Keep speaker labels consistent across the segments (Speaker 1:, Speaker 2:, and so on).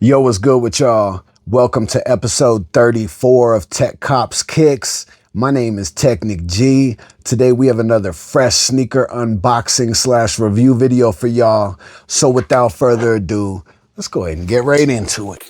Speaker 1: Yo, what's good with y'all? Welcome to episode 34 of TEQCopsKicks. My name is TEQNiK G. Today we have another fresh sneaker unboxing / review video for y'all. So without further ado, let's go ahead and get right into it.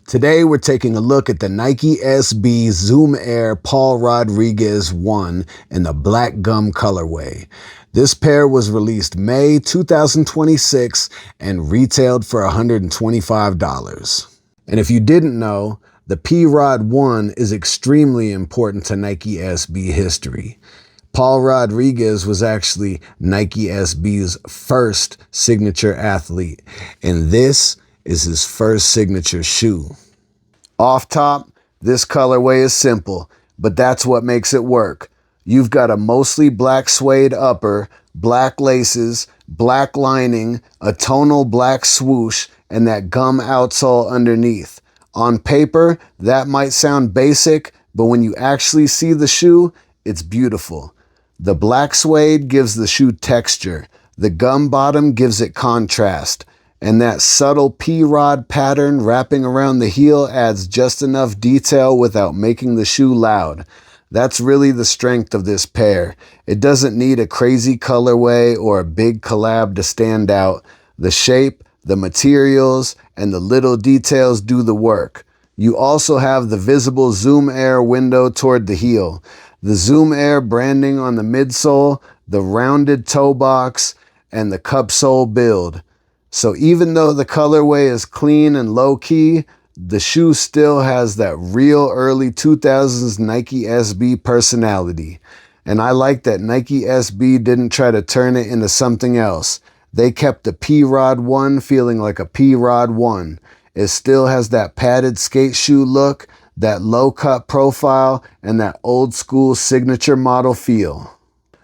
Speaker 1: Today we're taking a look at the Nike SB Zoom Air Paul Rodriguez 1 in the black gum colorway. This pair was released May 2026 and retailed for $125. And if you didn't know, the P-Rod 1 is extremely important to Nike SB history. Paul Rodriguez was actually Nike SB's first signature athlete, and this is his first signature shoe. Off top, this colorway is simple, but that's what makes it work. You've got a mostly black suede upper, black laces, black lining, a tonal black swoosh, and that gum outsole underneath. On paper, that might sound basic, but when you actually see the shoe, it's beautiful. The black suede gives the shoe texture. The gum bottom gives it contrast. And that subtle P-Rod pattern wrapping around the heel adds just enough detail without making the shoe loud. That's really the strength of this pair. It doesn't need a crazy colorway or a big collab to stand out. The shape, the materials, and the little details do the work. You also have the visible Zoom Air window toward the heel, the Zoom Air branding on the midsole, the rounded toe box, and the cup sole build. So even though the colorway is clean and low-key, the shoe still has that real early 2000s Nike SB personality. And I like that Nike SB didn't try to turn it into something else. They kept the P-Rod 1 feeling like a P-Rod 1. It still has that padded skate shoe look, that low-cut profile, and that old-school signature model feel.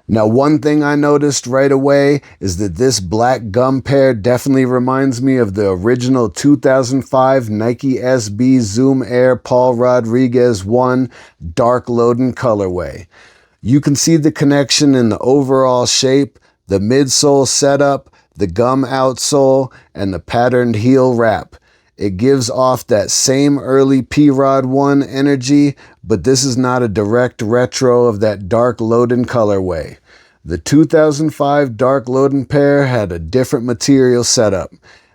Speaker 1: Now, one thing I noticed right away is that this black gum pair definitely reminds me of the original 2005 Nike SB Zoom Air Paul Rodriguez 1 dark loading colorway. You can see the connection in the overall shape, the midsole setup, the gum outsole, and the patterned heel wrap. It gives off that same early P-Rod 1 energy, but this is not a direct retro of that dark loading colorway. The 2005 dark loading pair had a different material setup.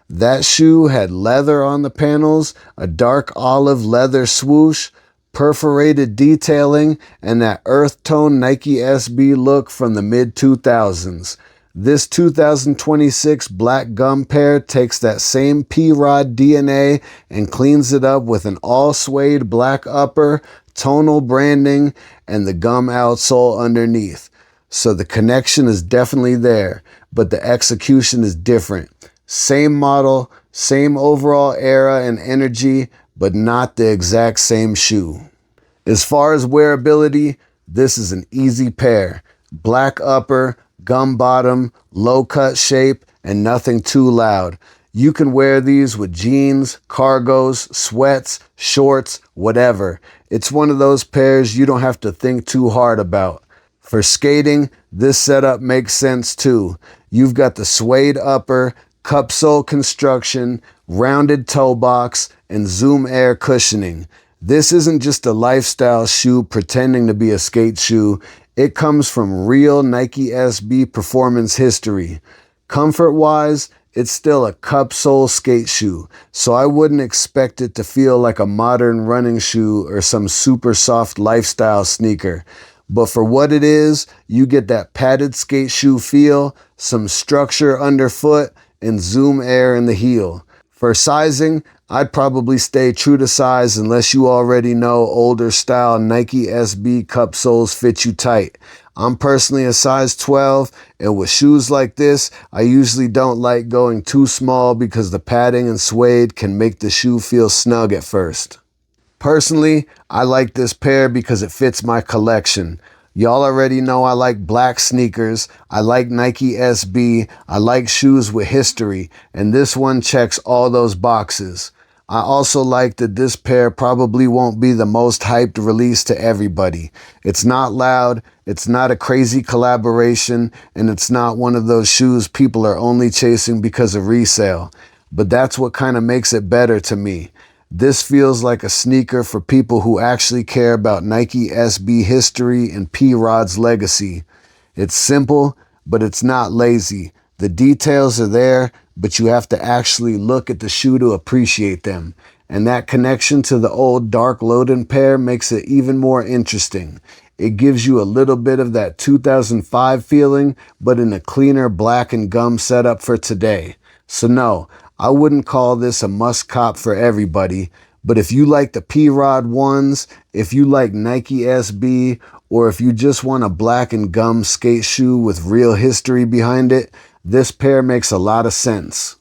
Speaker 1: That shoe had leather on the panels, a dark olive leather swoosh, perforated detailing, and that earth tone Nike SB look from the mid-2000s. This 2026 black gum pair takes that same P-Rod DNA and cleans it up with an all suede black upper, tonal branding, and the gum outsole underneath. So the connection is definitely there, but the execution is different. Same model, same overall era and energy, but not the exact same shoe. As far as wearability, this is an easy pair. Black upper, gum bottom, low cut shape, and nothing too loud. You can wear these with jeans, cargos, sweats, shorts, whatever. It's one of those pairs you don't have to think too hard about. For skating, this setup makes sense too. You've got the suede upper, cup sole construction, rounded toe box, and Zoom Air cushioning. This isn't just a lifestyle shoe pretending to be a skate shoe. It comes from real Nike SB performance history. Comfort-wise, it's still a cup sole skate shoe, so I wouldn't expect it to feel like a modern running shoe or some super soft lifestyle sneaker. But for what it is, you get that padded skate shoe feel, some structure underfoot, and Zoom Air in the heel. For sizing, I'd probably stay true to size unless you already know older style Nike SB cup soles fit you tight. I'm personally a size 12, and with shoes like this, I usually don't like going too small because the padding and suede can make the shoe feel snug at first. Personally, I like this pair because it fits my collection. Y'all already know I like black sneakers. I like Nike SB. I like shoes with history. And this one checks all those boxes. I also like that this pair probably won't be the most hyped release to everybody. It's not loud, it's not a crazy collaboration, and it's not one of those shoes people are only chasing because of resale. But that's what kind of makes it better to me. This feels like a sneaker for people who actually care about Nike SB history and P-Rod's legacy. It's simple, but it's not lazy. The details are there, but you have to actually look at the shoe to appreciate them. And that connection to the old dark Loden pair makes it even more interesting. It gives you a little bit of that 2005 feeling, but in a cleaner black and gum setup for today. So no, I wouldn't call this a must cop for everybody, but if you like the P-Rod ones, if you like Nike SB, or if you just want a black and gum skate shoe with real history behind it, this pair makes a lot of sense.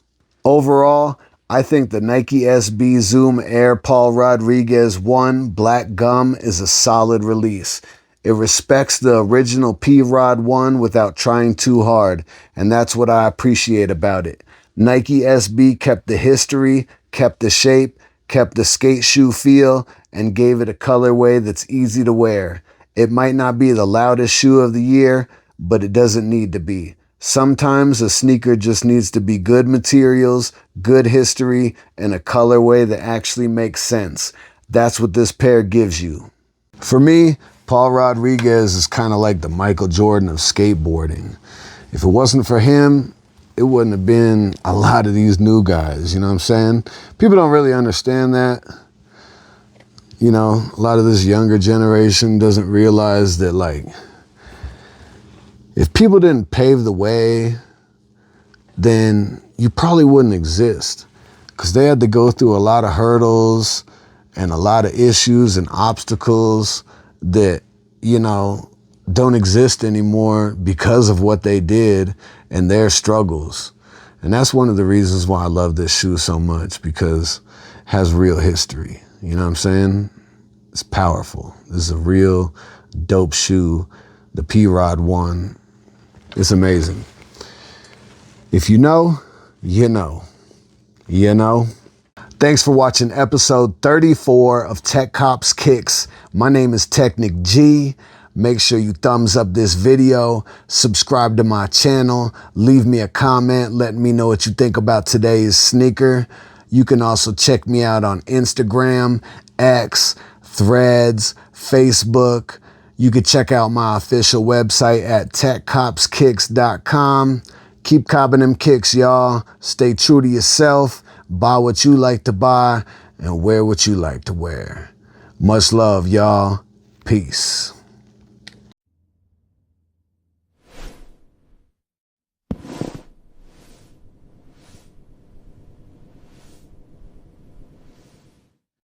Speaker 1: Overall, I think the Nike SB Zoom Air Paul Rodriguez 1 Black Gum is a solid release. It respects the original P-Rod 1 without trying too hard, and that's what I appreciate about it. Nike SB kept the history, kept the shape, kept the skate shoe feel, and gave it a colorway that's easy to wear. It might not be the loudest shoe of the year, but it doesn't need to be. Sometimes a sneaker just needs to be good materials, good history, and a colorway that actually makes sense. That's what this pair gives you. For me, Paul Rodriguez is kind of like the Michael Jordan of skateboarding. If it wasn't for him, it wouldn't have been a lot of these new guys, you know what I'm saying? People don't really understand that. You know, a lot of this younger generation doesn't realize that, like, if people didn't pave the way, then you probably wouldn't exist, because they had to go through a lot of hurdles and a lot of issues and obstacles that, you know, don't exist anymore because of what they did and their struggles. And that's one of the reasons why I love this shoe so much, because it has real history. You know what I'm saying? It's powerful. This is a real dope shoe. The P-Rod 1. It's amazing. If you know, you know. You know? Thanks for watching episode 34 of TEQCopsKicks. My name is TEQNiK G. Make sure you thumbs up this video, subscribe to my channel, leave me a comment, letting me know what you think about today's sneaker. You can also check me out on Instagram, X, Threads, Facebook. You can check out my official website at TEQCopsKicks.com. Keep copping them kicks, y'all. Stay true to yourself. Buy what you like to buy and wear what you like to wear. Much love, y'all. Peace.